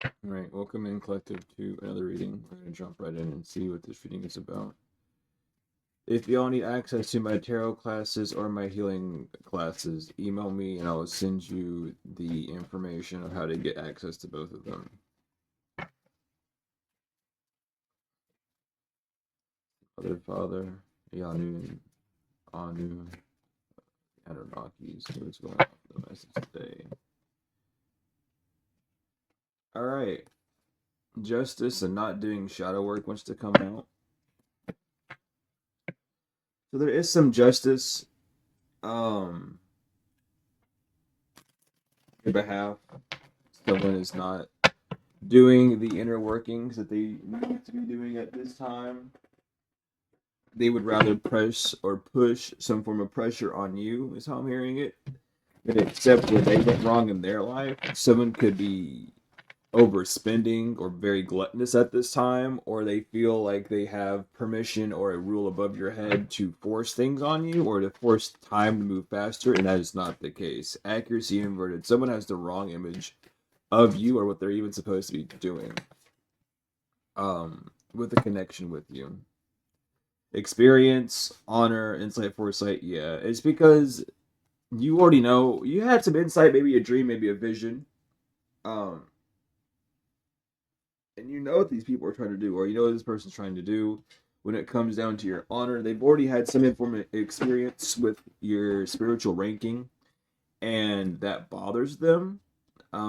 Alright, welcome in collective to another reading. We're going to jump right in and see what this reading is about. If y'all need access to my tarot classes or my healing classes, email me and I'll send you the information of how to get access to both of them. Mother, Father, Yanu, Anu, Anunnakis. See what's going on for the message today. Alright. Justice and not doing shadow work wants to come out. So there is some justice on your behalf. Someone is not doing the inner workings that they need to be doing at this time. They would rather press or push some form of pressure on you, is how I'm hearing it, than accept where they went wrong in their life. Someone could be overspending or very gluttonous at this time, or they feel like they have permission or a rule above your head to force things on you or to force time to move faster, and that is not the case. Accuracy inverted. Someone has the wrong image of you or what they're even supposed to be doing with a connection with you. Experience, honor, insight, foresight, yeah. It's because you already know, you had some insight, maybe a dream, maybe a vision. Um, and you know what these people are trying to do, or you know what this person's trying to do. When it comes down to your honor, they've already had some informative experience with your spiritual ranking, and that bothers them.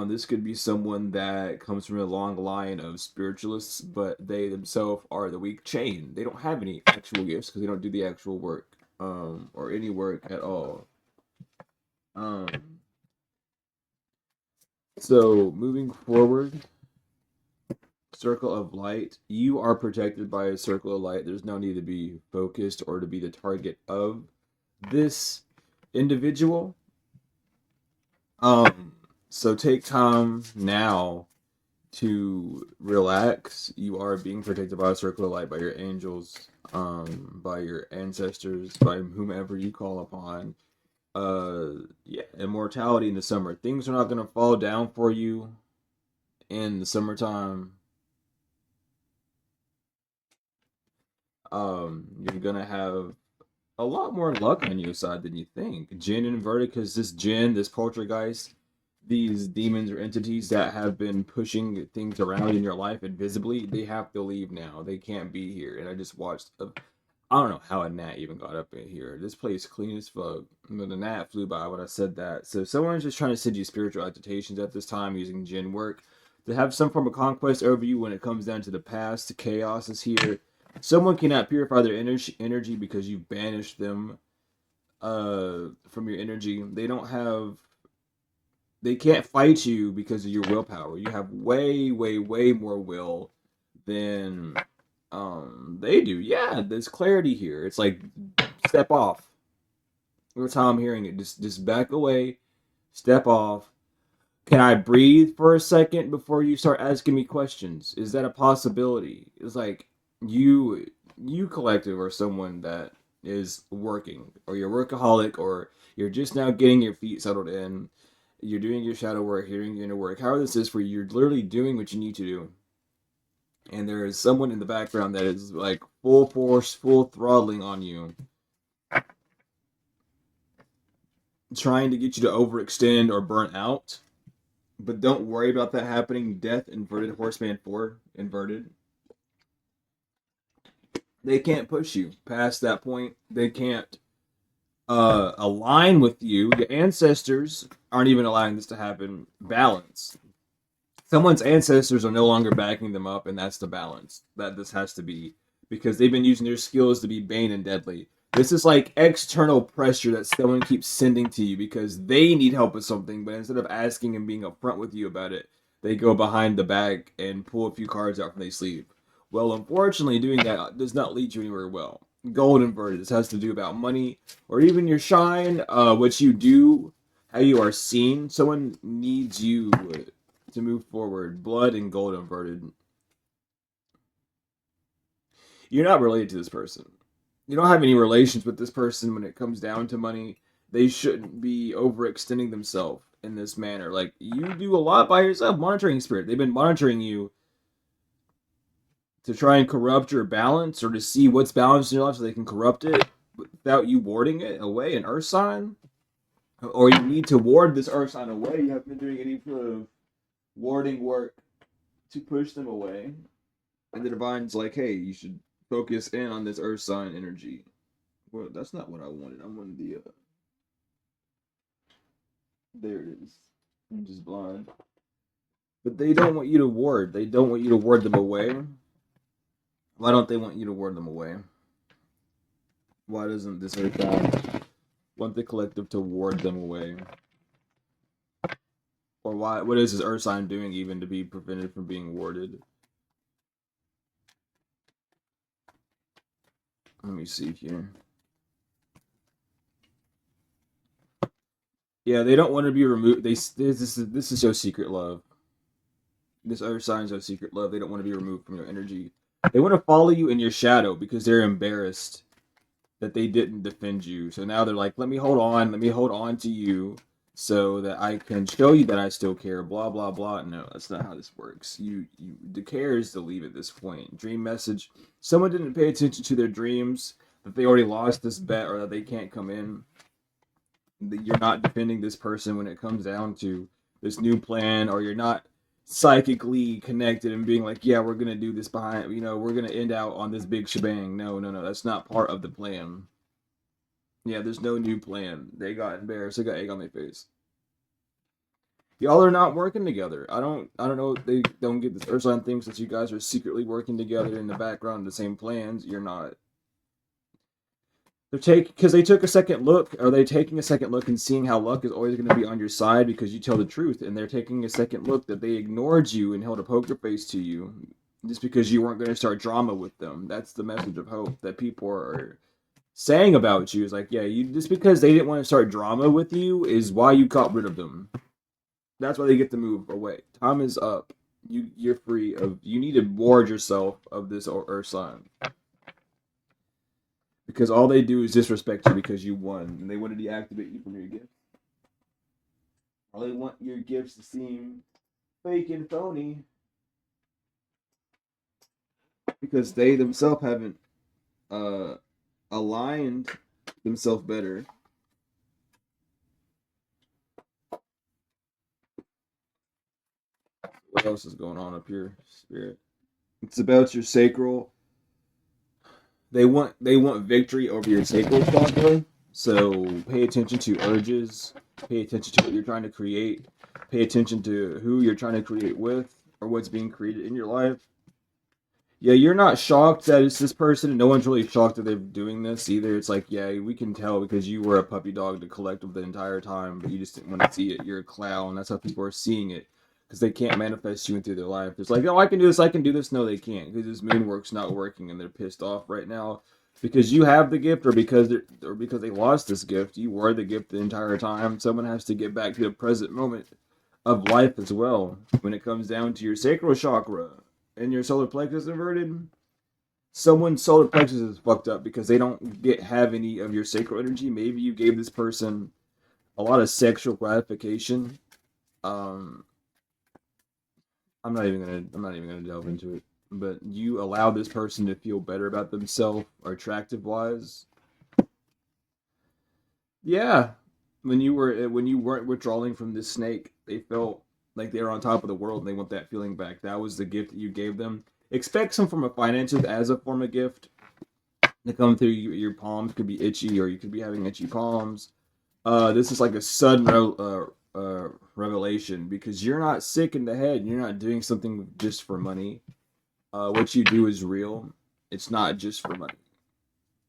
This could be someone that comes from a long line of spiritualists, but they themselves are the weak chain. They don't have any actual gifts because they don't do the actual work, or any work at all. Um, so moving forward, circle of light. You are protected by a circle of light. There's no need to be focused or to be the target of this individual. So take time now to relax. You are being protected by a circle of light, by your angels, by your ancestors, by whomever you call upon. Yeah, immortality in the summer. Things are not gonna fall down for you in the summertime. You're gonna have a lot more luck on your side than you think. Jinn inverted, because this Jinn, this poltergeist, these demons or entities that have been pushing things around in your life invisibly, they have to leave now. They can't be here. And I just watched. I don't know how a gnat even got up in here. This place clean as fuck. But the gnat flew by when I said that. So someone's just trying to send you spiritual agitations at this time using Jinn work to have some form of conquest over you when it comes down to the past. Chaos is here. Someone cannot purify their energy because you've banished them from your energy. They can't fight you because of your willpower. You have way, way, way more will than they do. Yeah, there's clarity here. It's like step off. That's how I'm hearing it. Just back away, step off. Can I breathe for a second before you start asking me questions? Is that a possibility? It's like you you collective are someone that is working, or you're a workaholic, or you're just now getting your feet settled in. You're doing your shadow work, you're doing your inner work. However this is for you, you're literally doing what you need to do. And there is someone in the background that is like full force, full throttling on you, trying to get you to overextend or burn out. But don't worry about that happening. Death inverted, Horseman 4 inverted. They can't push you past that point. They can't align with you. Your ancestors aren't even allowing this to happen. Balance. Someone's ancestors are no longer backing them up, and that's the balance that this has to be, because they've been using their skills to be bane and deadly. This is like external pressure that someone keeps sending to you because they need help with something, but instead of asking and being upfront with you about it, they go behind the back and pull a few cards out from their sleeve. Well, unfortunately, doing that does not lead you anywhere well. Gold inverted. This has to do about money or even your shine, what you do, how you are seen. Someone needs you to move forward. Blood and gold inverted. You're not related to this person. You don't have any relations with this person when it comes down to money. They shouldn't be overextending themselves. in this manner. Like, you do a lot by yourself, monitoring spirit. They've been monitoring you to try and corrupt your balance or to see what's balanced in your life so they can corrupt it without you warding it away, an earth sign. Or you need to ward this earth sign away. You haven't been doing any sort of warding work to push them away. And the divine's like, hey, you should focus in on this earth sign energy. Well, that's not what I wanted. I wanted the there it is. I'm just blind. But they don't want you to ward. They don't want you to ward them away. Why don't they want you to ward them away? Why doesn't this earth sign want the collective to ward them away? Or why? What is this earth sign doing even to be prevented from being warded? Let me see here. Yeah, they don't want to be removed. This is so secret love. This earth sign is so secret love. They don't want to be removed from your energy. They want to follow you in your shadow because they're embarrassed that they didn't defend you. So now they're like, let me hold on to you so that I can show you that I still care, blah, blah, blah. No, that's not how this works. The care is to leave at this point. Dream message. Someone didn't pay attention to their dreams, that they already lost this bet or that they can't come in. You're not defending this person when it comes down to this new plan, or you're not psychically connected and being like, yeah, we're going to do this behind, we're going to end out on this big shebang. No, that's not part of the plan. Yeah, there's no new plan. They got embarrassed. They got egg on their face. Y'all are not working together. I don't know if they don't get this earth sign thing since you guys are secretly working together in the background, the same plans. You're not. Because they took a second look. Are they taking a second look and seeing how luck is always going to be on your side because you tell the truth? And they're taking a second look that they ignored you and held a poker face to you just because you weren't going to start drama with them. That's the message of hope that people are saying about you. Is like, yeah, just because they didn't want to start drama with you is why you got rid of them. That's why they get to move away. Time is up. You're free of. You need to ward yourself of this earth sign. Because all they do is disrespect you because you won. And they want to deactivate you from your gifts. Or they want your gifts to seem fake and phony. Because they themselves haven't aligned themselves better. What else is going on up here, Spirit? It's about your sacral. They want victory over your sacral chakra. So pay attention to urges. Pay attention to what you're trying to create. Pay attention to who you're trying to create with or what's being created in your life. Yeah, you're not shocked that it's this person. No one's really shocked that they're doing this either. It's like, yeah, we can tell because you were a puppy dog to collective the entire time, but you just didn't want to see it. You're a clown. That's how people are seeing it. Because they can't manifest you into their life. It's like, oh, I can do this, I can do this. No, they can't. Because this moon work's not working and they're pissed off right now. Because you have the gift or because they lost this gift. You were the gift the entire time. Someone has to get back to the present moment of life as well. When it comes down to your sacral chakra and your solar plexus inverted, someone's solar plexus is fucked up because they don't have any of your sacral energy. Maybe you gave this person a lot of sexual gratification. I'm not even gonna delve into it. But you allow this person to feel better about themselves or attractive wise. Yeah. When you weren't withdrawing from this snake, they felt like they were on top of the world and they want that feeling back. That was the gift that you gave them. Expect some form of finances as a form of gift to come through. Your palms could be itchy or you could be having itchy palms. This is like a sudden revelation because you're not sick in the head. You're not doing something just for money. What you do is real. It's not just for money.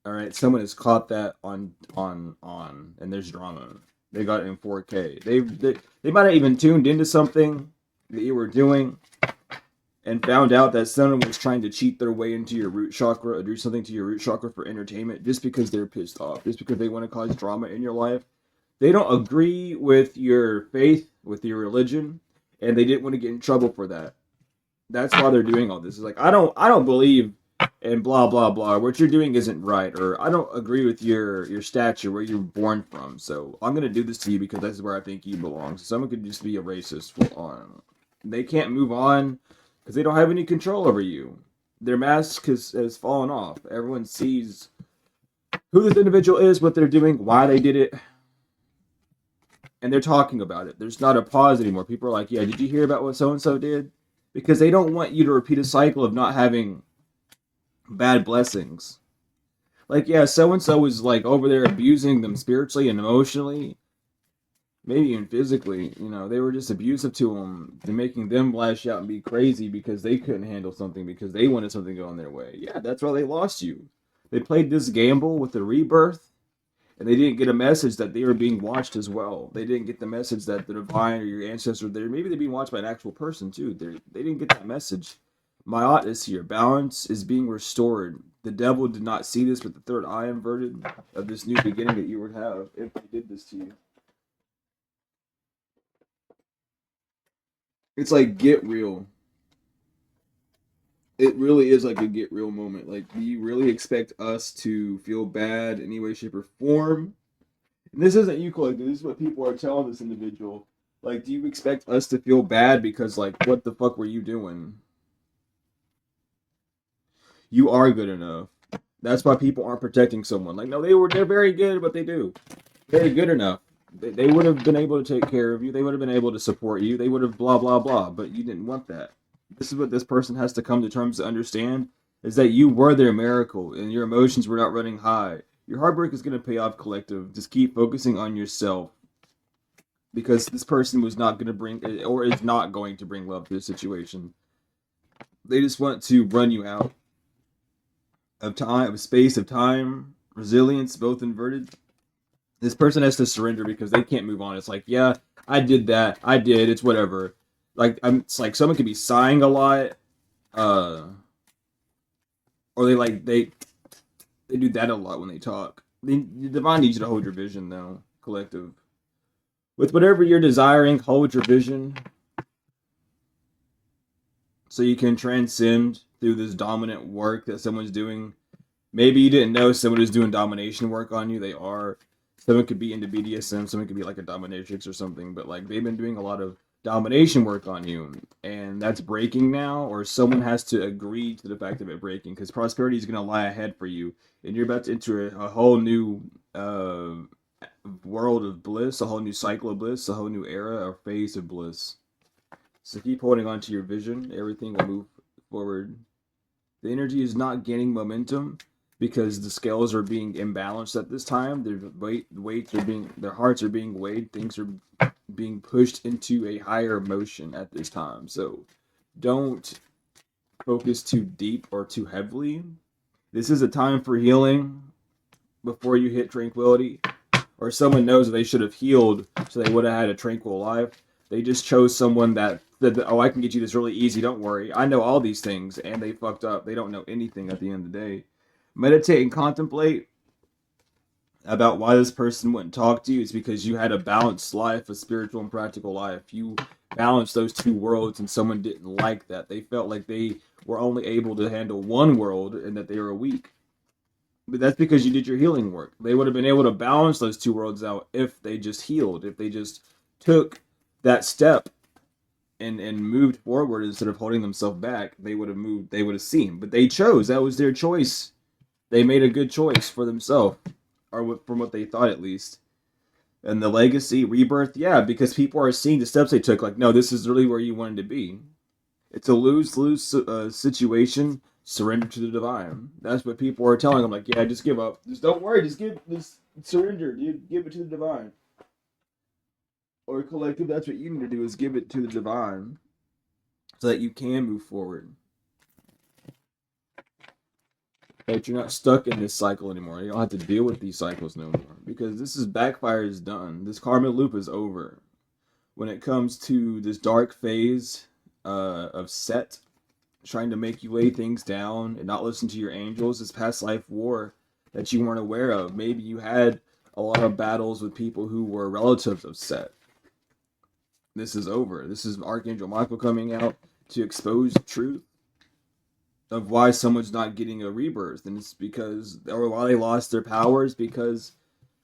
All right, someone has caught that on, and there's drama. They got it in 4K. They might have even tuned into something that you were doing, and found out that someone was trying to cheat their way into your root chakra or do something to your root chakra for entertainment, just because they're pissed off, just because they want to cause drama in your life. They don't agree with your faith, with your religion, and they didn't want to get in trouble for that. That's why they're doing all this. It's like I don't believe and blah blah blah. What you're doing isn't right, or I don't agree with your stature, where you're born from. So I'm gonna do this to you because that's where I think you belong. So someone could just be a racist full on. They can't move on because they don't have any control over you. Their mask has fallen off. Everyone sees who this individual is, what they're doing, why they did it, and they're talking about it. There's not a pause anymore. People are like, yeah, did you hear about what so and so did? Because they don't want you to repeat a cycle of not having bad blessings. Like, yeah, so and so was like over there abusing them spiritually and emotionally, maybe even physically. You know, they were just abusive to them and making them lash out and be crazy because they couldn't handle something because they wanted something going their way. Yeah, that's why they lost you. They played this gamble with the rebirth, and they didn't get a message that they were being watched as well. They didn't get the message that the divine or your ancestor there. Maybe they're being watched by an actual person too. They didn't get that message. Ma'at is here. Balance is being restored. The devil did not see this with the third eye inverted of this new beginning that you would have if he did this to you. It's like get real. It really is like a get real moment. Like, do you really expect us to feel bad in any way, shape, or form? And this isn't you, collective. This is what people are telling this individual. Like, do you expect us to feel bad because, like, what the fuck were you doing? You are good enough. That's why people aren't protecting someone. Like, no, they're very good at what they do. Very good enough. They would have been able to take care of you. They would have been able to support you. They would have blah blah blah. But you didn't want that. This is what this person has to come to terms to understand: is that you were their miracle and your emotions were not running high. Your hard work is going to pay off, collective. Just keep focusing on yourself, because this person was not going to bring, or is not going to bring love to the situation. They just want to run you out of time, of space, of time, resilience, both inverted. This person has to surrender because they can't move on. It's like, yeah, I did that. I did. It's whatever. Like, it's like someone could be sighing a lot, uh, or they do that a lot when they talk. The divine needs you to hold your vision, though, collective. With whatever you're desiring, hold your vision so you can transcend through this dominant work that someone's doing. Maybe you didn't know someone is doing domination work on you. They are. Someone could be into BDSM. Someone could be like a dominatrix or something. But like they've been doing a lot of domination work on you, and that's breaking now. Or someone has to agree to the fact of it breaking, because prosperity is going to lie ahead for you, and you're about to enter a whole new world of bliss, a whole new cycle of bliss, a whole new era or phase of bliss. So keep holding on to your vision. Everything will move forward. The energy is not gaining momentum because the scales are being imbalanced at this time. Their hearts are being weighed. Things are being pushed into a higher motion at this time. So don't focus too deep or too heavily. This is a time for healing before you hit tranquility, or someone knows that they should have healed so they would have had a tranquil life. They just chose someone that said, oh, I can get you this really easy, don't worry. I know all these things, and they fucked up. They don't know anything at the end of the day. Meditate and contemplate about why this person wouldn't talk to you. Is because you had a balanced life, a spiritual and practical life. You balanced those two worlds, and someone didn't like that. They felt like they were only able to handle one world and that they were weak. But that's because you did your healing work. They would have been able to balance those two worlds out if they just healed, if they just took that step and moved forward instead of holding themselves back. They would have moved, they would have seen. But they chose. That was their choice. They made a good choice for themselves, or from what they thought at least. And the legacy, rebirth, yeah, because people are seeing the steps they took. Like, no, this is really where you wanted to be. It's a lose-lose situation. Surrender to the divine. That's what people are telling them. Like, yeah, just give up. Just don't worry. Just surrender, dude. Give it to the divine. Or collective, that's what you need to do, is give it to the divine so that you can move forward. That you're not stuck in this cycle anymore. You don't have to deal with these cycles no more, because this is backfire is done. This karmic loop is over. When it comes to this dark phase of Set trying to make you lay things down and not listen to your angels, this past life war that you weren't aware of. Maybe you had a lot of battles with people who were relatives of Set. This is over. This is Archangel Michael coming out to expose the truth. of why someone's not getting a rebirth, and it's because, or why they lost their powers, because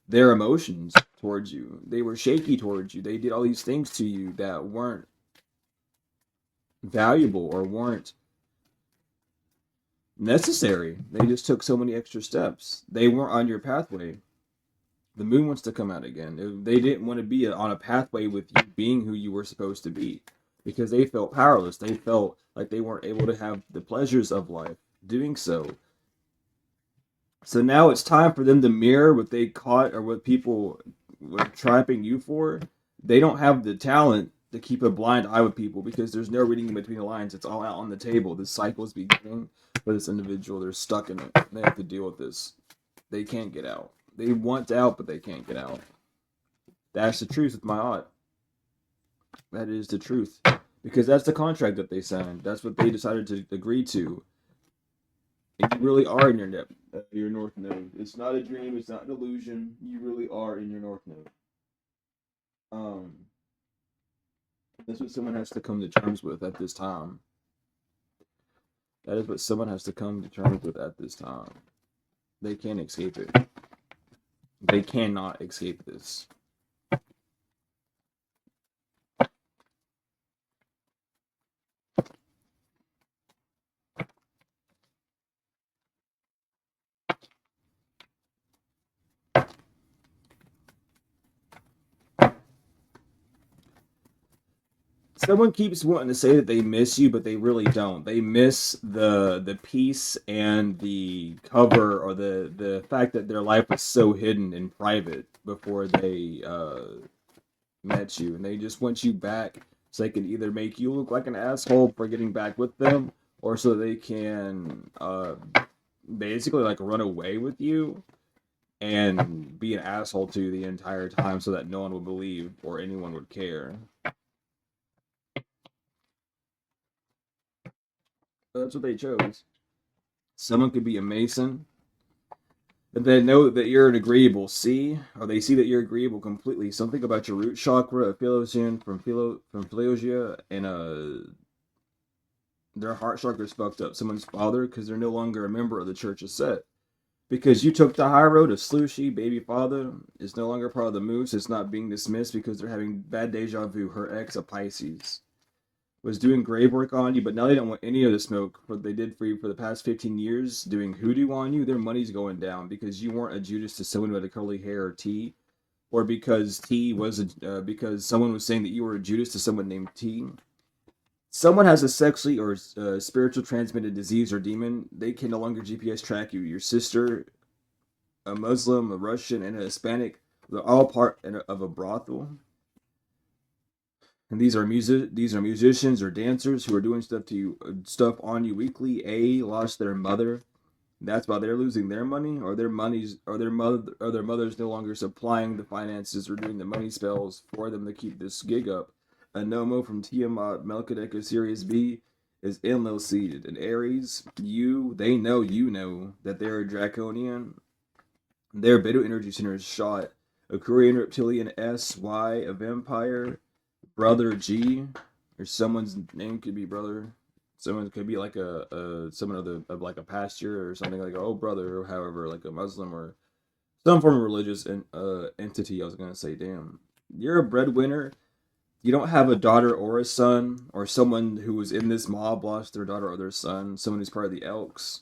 their emotions towards you, they were shaky towards you. They did all these things to you that weren't valuable or weren't necessary. They just took so many extra steps. They weren't on your pathway. The moon wants to come out again. They didn't want to be on a pathway with you being who you were supposed to be, because they felt powerless. They felt like they weren't able to have the pleasures of life doing so. So now it's time for them to mirror what they caught or what people were trapping you for. They don't have the talent to keep a blind eye with people, because there's no reading in between the lines. It's all out on the table. This cycle is beginning for this individual. They're stuck in it. They have to deal with this. They can't get out. They want out, but they can't get out. That's the truth with my aunt. That is the truth. Because that's the contract that they signed. That's what they decided to agree to. And you really are in your north node. It's not a dream. It's not an illusion. You really are in your north node. Um, that's what someone has to come to terms with at this time. That is what someone has to come to terms with at this time. They can't escape it. They cannot escape this. Someone keeps wanting to say that they miss you, but they really don't. They miss the peace and the cover, or the fact that their life was so hidden and private before they met you, and they just want you back so they can either make you look like an asshole for getting back with them, or so they can basically like run away with you and be an asshole to you the entire time, so that no one would believe or anyone would care. But that's what they chose. Someone could be a Mason, and they know that you're an agreeable C, or they see that you're agreeable completely. Something about your root chakra, affiliation from Philogia, and their heart chakra is fucked up. Someone's father, because they're no longer a member of the Church of Set. Because you took the high road of Slushy, baby father, is no longer part of the moves. It's not being dismissed because they're having bad deja vu. Her ex, a Pisces, was doing grave work on you, but now they don't want any of the smoke what they did for you for the past 15 years, doing hoodoo on you. Their money's going down because you weren't a Judas to someone with a curly hair or T, or because because someone was saying that you were a Judas to someone named T. Someone has a sexually or spiritual transmitted disease or demon. They can no longer GPS track you. Your sister, a Muslim, a Russian, and a Hispanic, they're all part of a brothel. And these are musicians or dancers who are doing stuff on you weekly. A lost their mother. That's why they're losing their money, or their mother's no longer supplying the finances or doing the money spells for them to keep this gig up. A Nomo from Tiamat Melchizedek of Sirius B is Enlil seated. And Aries, they know you know that they're a draconian. Their Bedu energy center is shot. A Korean reptilian SY, a vampire. Brother G, or someone's name could be brother. Someone could be like someone of like a pastor or something, like oh brother, or however, like a Muslim or some form of religious entity. I was gonna say, damn, you're a breadwinner. You don't have a daughter or a son, or someone who was in this mob lost their daughter or their son. Someone who's part of the Elks.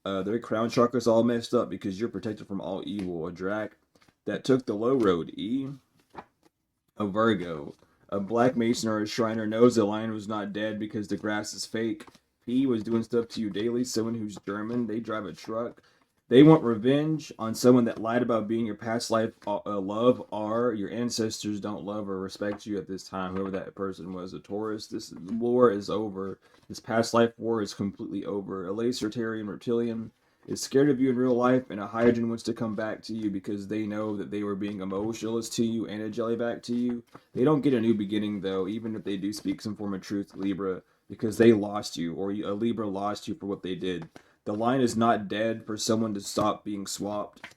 Their crown chakra's all messed up because you're protected from all evil. A Drac that took the low road. A Virgo. A black mason or a shriner knows the lion was not dead because the grass is fake. P was doing stuff to you daily. Someone who's German. They drive a truck. They want revenge on someone that lied about being your past life love. R, your ancestors don't love or respect you at this time. Whoever that person was, a Taurus. This war is over. This past life war is completely over. A Lacertarian reptilian is scared of you in real life, and a Hydrogen wants to come back to you because they know that they were being emotionless to you and a jellyback to you. They don't get a new beginning, though, even if they do speak some form of truth, Libra, because they lost you, or a Libra lost you for what they did. The line is not dead for someone to stop being swapped.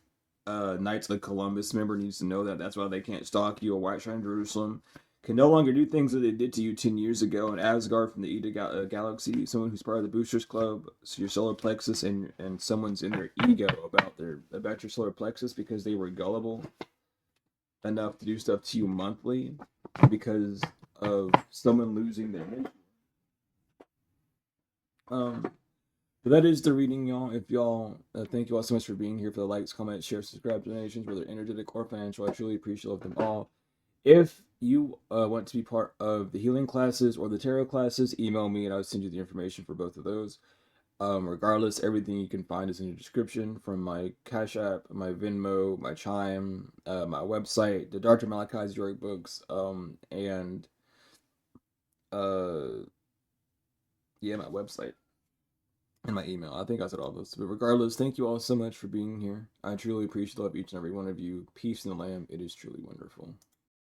Knights of Columbus member needs to know that. That's why they can't stalk you, or White Shrine Jerusalem. can no longer do things that they did to you 10 years ago in Asgard from the Eda Galaxy. Someone who's part of the Boosters Club, so your solar plexus, and someone's in their ego about your solar plexus because they were gullible enough to do stuff to you monthly because of someone losing their mentor. But that is the reading, y'all. If y'all, thank you all so much for being here, for the likes, comments, shares, subscribe, donations, whether energetic or financial. I truly appreciate them all. If you want to be part of the healing classes or the tarot classes, email me and I'll send you the information for both of those. Regardless, everything you can find is in the description, from my Cash App, my Venmo, my Chime, my website, the Dr. Malachi's Joy books, and yeah, my website and my email. I think I said all those. But regardless, thank you all so much for being here. I truly appreciate love each and every one of you. Peace in the land. It is truly wonderful.